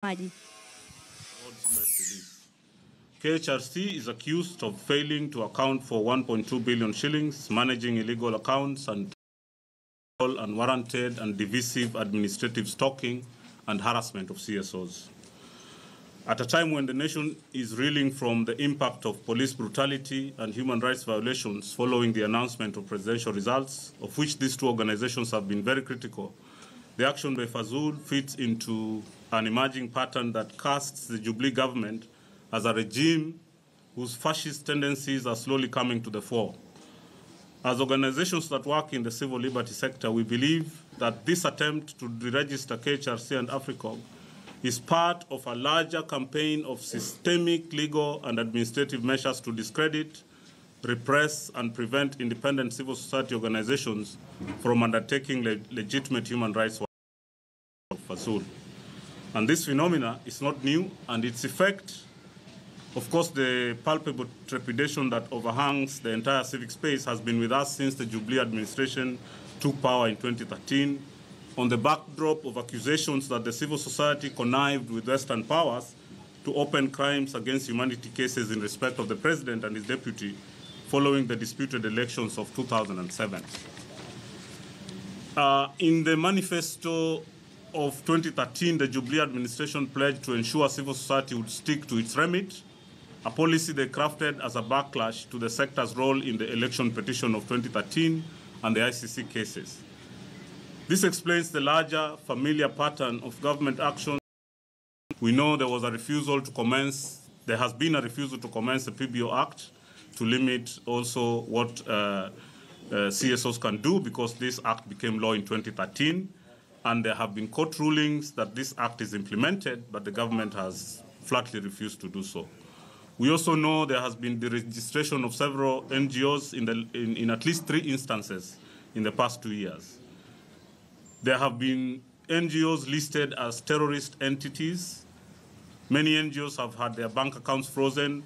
Maji. KHRC is accused of failing to account for 1.2 billion shillings, managing illegal accounts, and unwarranted and divisive administrative stalking and harassment of CSOs. At a time when the nation is reeling from the impact of police brutality and human rights violations following the announcement of presidential results, of which these two organizations have been very critical, the action by Fazul fits into an emerging pattern that casts the Jubilee government as a regime whose fascist tendencies are slowly coming to the fore. As organizations that work in the civil liberty sector, we believe that this attempt to deregister KHRC and AFRICOM is part of a larger campaign of systemic legal and administrative measures to discredit, repress, and prevent independent civil society organizations from undertaking legitimate human rights work of Fazul. And this phenomena is not new, and its effect, of course, the palpable trepidation that overhangs the entire civic space has been with us since the Jubilee administration took power in 2013, on the backdrop of accusations that the civil society connived with Western powers to open crimes against humanity cases in respect of the president and his deputy following the disputed elections of 2007. In the manifesto of 2013, the Jubilee administration pledged to ensure civil society would stick to its remit, a policy they crafted as a backlash to the sector's role in the election petition of 2013 and the ICC cases. This explains the larger familiar pattern of government action. We know there has been a refusal to commence the PBO Act to limit also what CSOs can do, because this act became law in 2013, and there have been court rulings that this act is implemented, but the government has flatly refused to do so. We also know there has been the registration of several NGOs in at least 3 instances in the past 2 years. There have been NGOs listed as terrorist entities. Many NGOs have had their bank accounts frozen.